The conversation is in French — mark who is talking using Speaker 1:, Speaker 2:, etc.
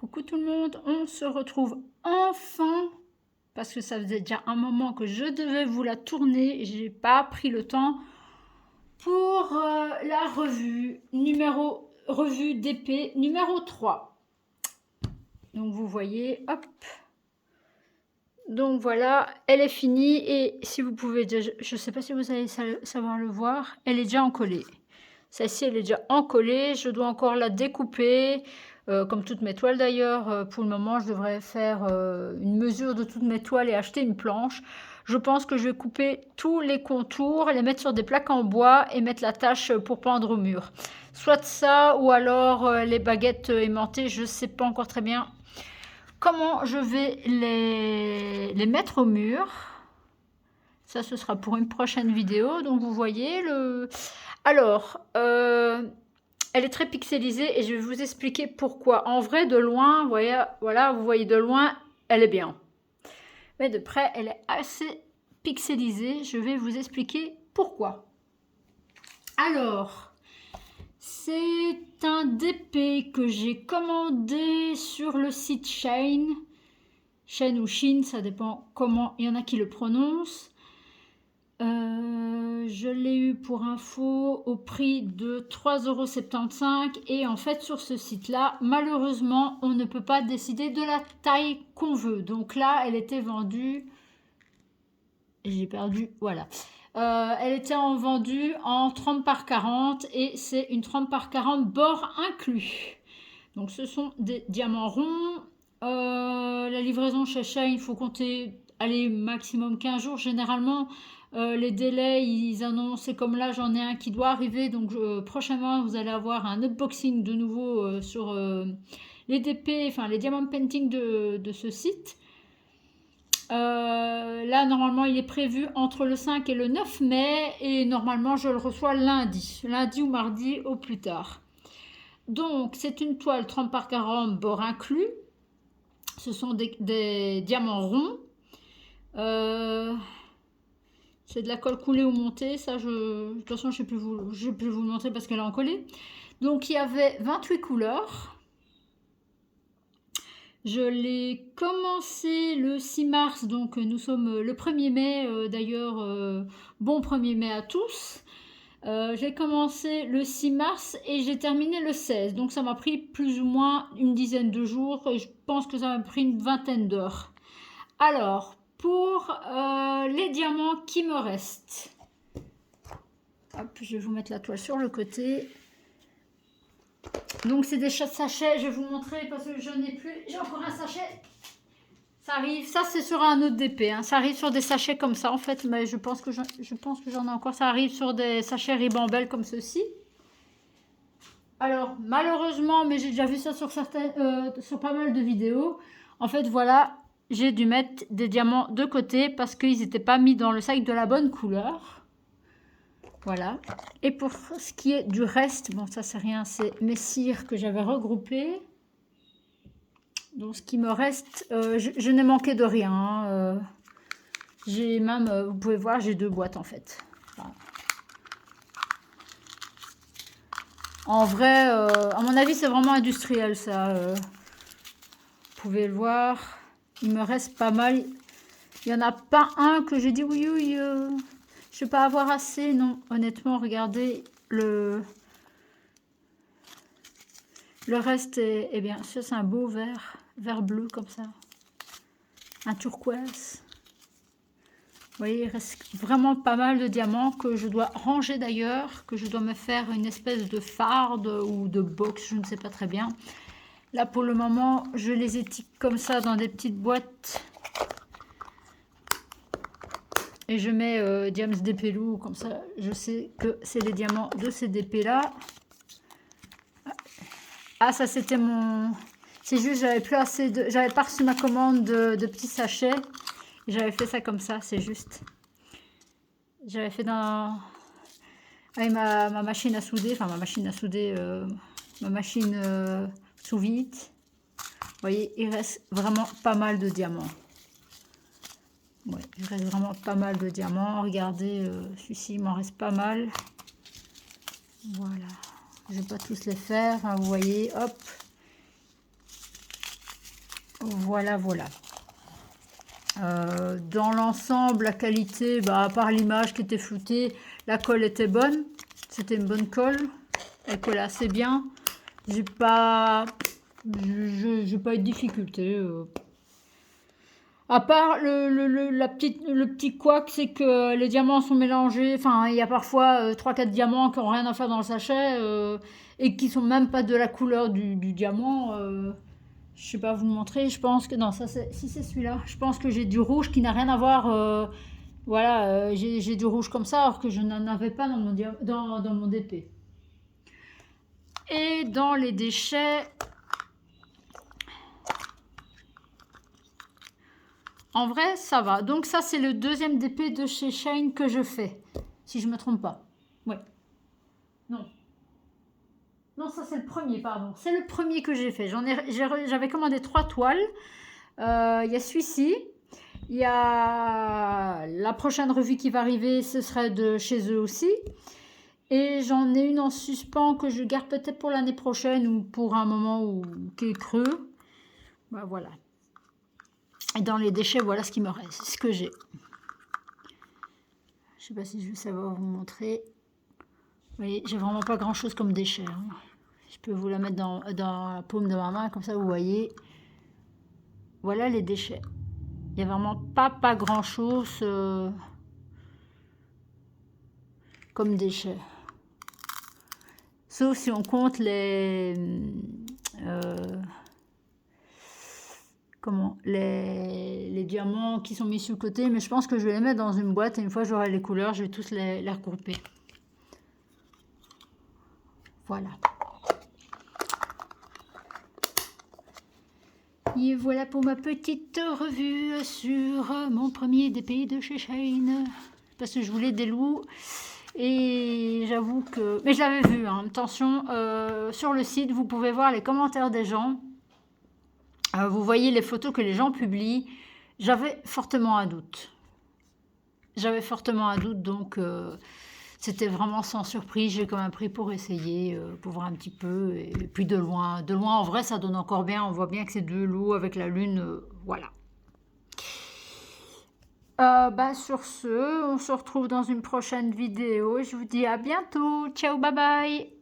Speaker 1: Coucou tout le monde, on se retrouve enfin parce que ça faisait déjà un moment que je devais vous la tourner et j'ai pas pris le temps pour la revue d'épée numéro 3. Donc vous voyez, hop. Donc voilà, elle est finie et si vous pouvez déjà, je sais pas si vous allez savoir le voir, elle est déjà encollée. Celle-ci, elle est déjà encollée, je dois encore la découper. Comme toutes mes toiles d'ailleurs, pour le moment je devrais faire une mesure de toutes mes toiles et acheter une planche. Je pense que je vais couper tous les contours, les mettre sur des plaques en bois et mettre la tâche pour pendre au mur. Soit ça ou alors les baguettes aimantées, je ne sais pas encore très bien comment je vais les mettre au mur. Ça, ce sera pour une prochaine vidéo. Donc vous voyez le... Alors, elle est très pixelisée et je vais vous expliquer pourquoi. En vrai, de loin, voilà, vous voyez de loin, elle est bien. Mais de près, elle est assez pixelisée. Je vais vous expliquer pourquoi. Alors, c'est un DP que j'ai commandé sur le site Shein. Shein ou Shein, ça dépend comment il y en a qui le prononcent. Je l'ai eu pour info au prix de 3,75 € et en fait sur ce site là malheureusement on ne peut pas décider de la taille qu'on veut, donc là elle était vendue, j'ai perdu, voilà, elle était vendue en 30 par 40 et c'est une 30 par 40 bord inclus, donc ce sont des diamants ronds. La livraison chez Shein, il faut compter, allez, maximum 15 jours généralement. Les délais, ils annoncent, c'est comme là, j'en ai un qui doit arriver. Donc prochainement, vous allez avoir un unboxing de nouveau sur les DP, enfin les diamant painting de ce site. Là, normalement, il est prévu entre le 5 et le 9 mai. Et normalement, je le reçois lundi ou mardi au plus tard. Donc, c'est une toile 30 par 40 bord inclus. Ce sont des diamants ronds. C'est de la colle coulée ou montée. Ça, de toute façon, je ne vais plus vous le montrer parce qu'elle est encollée. Donc, il y avait 28 couleurs. Je l'ai commencé le 6 mars. Donc, nous sommes le 1er mai. D'ailleurs, bon 1er mai à tous. J'ai commencé le 6 mars et j'ai terminé le 16. Donc, ça m'a pris plus ou moins une dizaine de jours. Et je pense que ça m'a pris une vingtaine d'heures. Alors, pour les diamants qui me restent. Hop, je vais vous mettre la toile sur le côté. Donc, c'est des sachets. Je vais vous montrer parce que je n'ai plus. J'ai encore un sachet. Ça arrive. Ça, c'est sur un autre DP. Hein. Ça arrive sur des sachets comme ça, en fait. Mais je pense que j'en ai encore. Ça arrive sur des sachets Ribambelle comme ceci. Alors, malheureusement, mais j'ai déjà vu ça sur pas mal de vidéos. En fait, voilà. J'ai dû mettre des diamants de côté parce qu'ils n'étaient pas mis dans le sac de la bonne couleur. Voilà. Et pour ce qui est du reste, bon, ça c'est rien, c'est mes cires que j'avais regroupées. Donc, ce qui me reste, je n'ai manqué de rien. Hein. J'ai même, vous pouvez voir, j'ai 2 boîtes en fait. Voilà. En vrai, à mon avis, c'est vraiment industriel ça. Vous pouvez le voir. Il me reste pas mal. Il n'y en a pas un que j'ai dit oui, je ne vais pas avoir assez. Non, honnêtement, regardez, le reste est bien. Ça, c'est un beau vert bleu comme ça. Un turquoise. Vous voyez, il reste vraiment pas mal de diamants que je dois ranger d'ailleurs. Que je dois me faire une espèce de farde ou de box, je ne sais pas très bien. Là, pour le moment, je les étique comme ça dans des petites boîtes. Et je mets Diams DP Lou, comme ça je sais que c'est les diamants de ces DP là. Ah, ça c'était mon... C'est juste, j'avais plus assez de... J'avais pas reçu ma commande de petits sachets. J'avais fait ça comme ça, c'est juste. J'avais fait avec ma machine à souder, enfin ma machine à souder, ma machine sous vide. Vous voyez, il reste vraiment pas mal de diamants. Ouais, il reste vraiment pas mal de diamants. Regardez, celui-ci, il m'en reste pas mal. Voilà. Je ne vais pas tous les faire, hein, vous voyez, hop. Voilà, voilà. Dans l'ensemble, la qualité, à part l'image qui était floutée, la colle était bonne. C'était une bonne colle. Elle collait assez bien. J'ai pas eu de difficulté. À part le petit couac, c'est que les diamants sont mélangés. Enfin, il y a parfois 3-4 diamants qui n'ont rien à faire dans le sachet et qui sont même pas de la couleur du diamant. Je sais pas vous montrer. Je pense que non, si c'est celui-là. Je pense que j'ai du rouge qui n'a rien à voir. Voilà, j'ai du rouge comme ça alors que je n'en avais pas dans mon DP. Et dans les déchets, en vrai, ça va. Donc ça, c'est le deuxième DP de chez Shine que je fais. Si je me trompe pas. Ouais. Non. Non, ça c'est le premier, pardon. C'est le premier que j'ai fait. J'avais commandé 3 toiles. Il y a celui-ci. Il y a la prochaine revue qui va arriver, ce serait de chez eux aussi. Et j'en ai une en suspens que je garde peut-être pour l'année prochaine ou pour un moment qui est creux. Voilà. Et dans les déchets, voilà ce qui me reste, ce que j'ai. Je sais pas si je vais savoir vous montrer. Vous voyez, j'ai vraiment pas grand chose comme déchets. Hein. Je peux vous la mettre dans la paume de ma main, comme ça vous voyez. Voilà les déchets. Il n'y a vraiment pas grand chose comme déchets. Sauf si on compte les diamants qui sont mis sur le côté, mais je pense que je vais les mettre dans une boîte et une fois que j'aurai les couleurs, je vais tous les regrouper. Voilà. Et voilà pour ma petite revue sur mon premier DP de chez Shine. Parce que je voulais des loups. Et j'avoue que... Mais je l'avais vu, hein. Attention, sur le site, vous pouvez voir les commentaires des gens. Vous voyez les photos que les gens publient. J'avais fortement un doute. Donc c'était vraiment sans surprise. J'ai quand même pris pour essayer, pour voir un petit peu. Et puis de loin, en vrai, ça donne encore bien. On voit bien que c'est de l'eau avec la lune. Voilà. Sur ce, on se retrouve dans une prochaine vidéo. Je vous dis à bientôt. Ciao, bye bye.